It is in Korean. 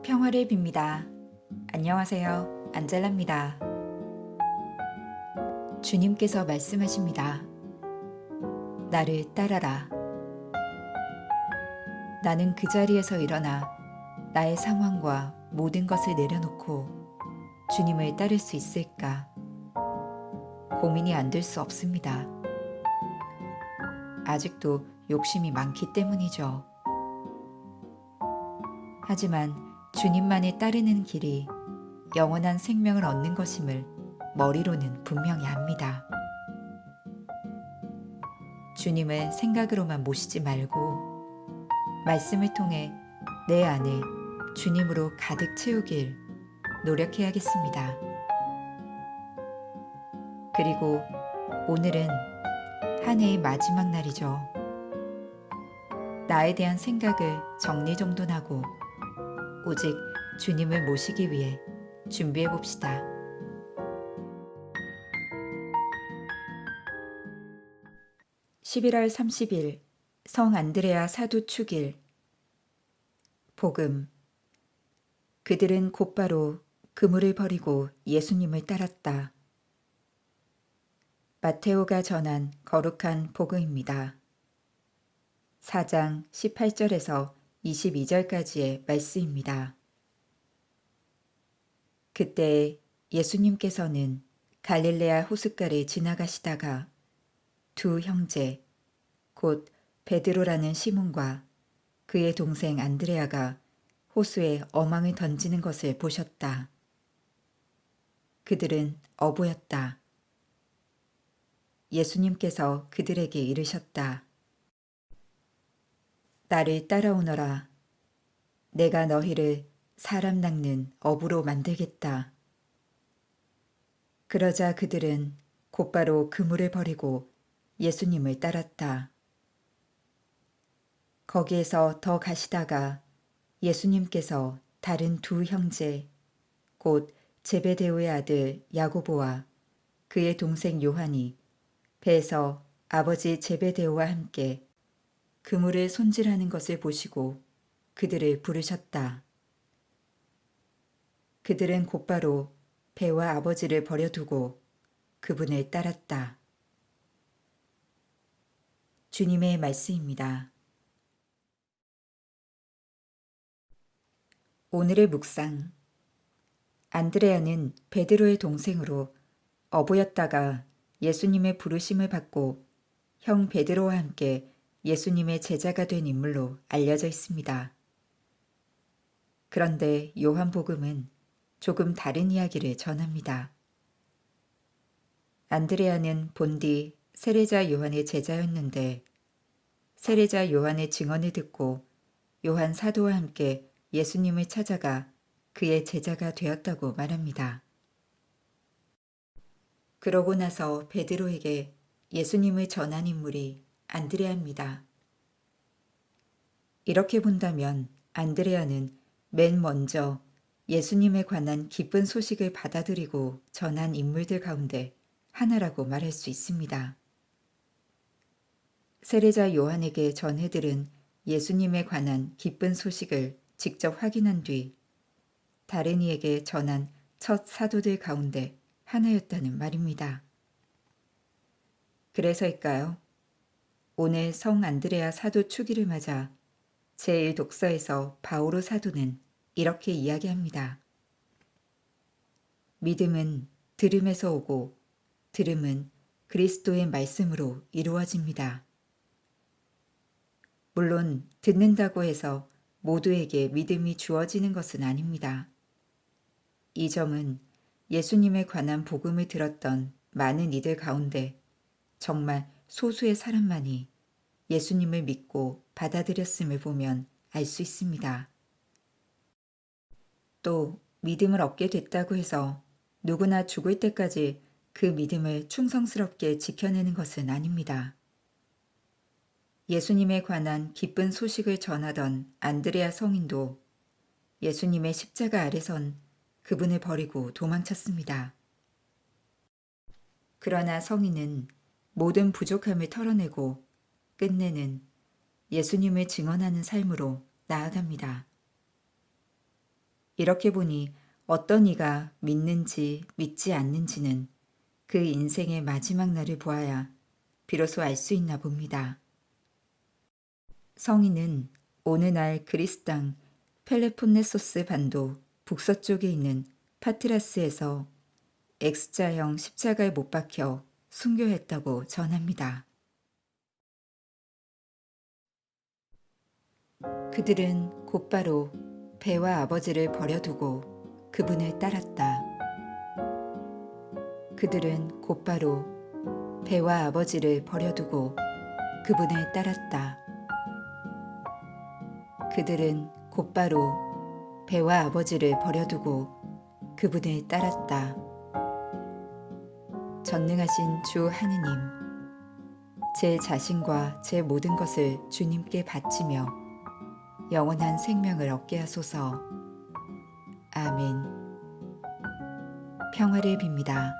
평화를 빕니다. 안녕하세요. 안젤라입니다. 주님께서 말씀하십니다. 나를 따라라. 나는 그 자리에서 일어나 나의 상황과 모든 것을 내려놓고 주님을 따를 수 있을까? 고민이 안 될 수 없습니다. 아직도 욕심이 많기 때문이죠. 하지만 주님만을 따르는 길이 영원한 생명을 얻는 것임을 머리로는 분명히 압니다. 주님을 생각으로만 모시지 말고 말씀을 통해 내 안에 주님으로 가득 채우길 노력해야겠습니다. 그리고 오늘은 한 해의 마지막 날이죠. 나에 대한 생각을 정리정돈하고 오직 주님을 모시기 위해 준비해 봅시다. 11월 30일 성 안드레아 사도 축일. 복음. 그들은 곧바로 그물을 버리고 예수님을 따랐다. 마테오가 전한 거룩한 복음입니다. 4장 18절에서 22절까지의 말씀입니다. 그때 예수님께서는 갈릴레아 호숫가를 지나가시다가 두 형제, 곧 베드로라는 시몬과 그의 동생 안드레아가 호수에 어망을 던지는 것을 보셨다. 그들은 어부였다. 예수님께서 그들에게 이르셨다. 나를 따라오너라. 내가 너희를 사람 낚는 어부로 만들겠다. 그러자 그들은 곧바로 그물을 버리고 예수님을 따랐다. 거기에서 더 가시다가 예수님께서 다른 두 형제, 곧 제베데오의 아들 야고보와 그의 동생 요한이 배에서 아버지 제베데오와 함께 그물을 손질하는 것을 보시고 그들을 부르셨다. 그들은 곧바로 배와 아버지를 버려두고 그분을 따랐다. 주님의 말씀입니다. 오늘의 묵상. 안드레아는 베드로의 동생으로 어부였다가 예수님의 부르심을 받고 형 베드로와 함께 예수님의 제자가 된 인물로 알려져 있습니다. 그런데 요한복음은 조금 다른 이야기를 전합니다. 안드레아는 본디 세례자 요한의 제자였는데 세례자 요한의 증언을 듣고 요한 사도와 함께 예수님을 찾아가 그의 제자가 되었다고 말합니다. 그러고 나서 베드로에게 예수님을 전한 인물이 안드레아입니다. 이렇게 본다면 안드레아는 맨 먼저 예수님에 관한 기쁜 소식을 받아들이고 전한 인물들 가운데 하나라고 말할 수 있습니다. 세례자 요한에게 전해들은 예수님에 관한 기쁜 소식을 직접 확인한 뒤 다른 이에게 전한 첫 사도들 가운데 하나였다는 말입니다. 그래서일까요? 오늘 성 안드레아 사도 축일을 맞아 제1독서에서 바오로 사도는 이렇게 이야기합니다. 믿음은 들음에서 오고 들음은 그리스도의 말씀으로 이루어집니다. 물론 듣는다고 해서 모두에게 믿음이 주어지는 것은 아닙니다. 이 점은 예수님에 관한 복음을 들었던 많은 이들 가운데 정말 소수의 사람만이 예수님을 믿고 받아들였음을 보면 알 수 있습니다. 또 믿음을 얻게 됐다고 해서 누구나 죽을 때까지 그 믿음을 충성스럽게 지켜내는 것은 아닙니다. 예수님에 관한 기쁜 소식을 전하던 안드레아 성인도 예수님의 십자가 아래선 그분을 버리고 도망쳤습니다. 그러나 성인은 모든 부족함을 털어내고 끝내는 예수님을 증언하는 삶으로 나아갑니다. 이렇게 보니 어떤 이가 믿는지 믿지 않는지는 그 인생의 마지막 날을 보아야 비로소 알 수 있나 봅니다. 성인은 어느 날 그리스 땅 펠레폰네소스 반도 북서쪽에 있는 파트라스에서 X자형 십자가에 못 박혀 순교했다고 전합니다. 그들은 곧바로 배와 아버지를 버려두고 그분을 따랐다. 그들은 곧바로 배와 아버지를 버려두고 그분을 따랐다. 그들은 곧바로 배와 아버지를 버려두고 그분을 따랐다. 전능하신 주 하느님, 제 자신과 제 모든 것을 주님께 바치며 영원한 생명을 얻게 하소서. 아멘. 평화를 빕니다.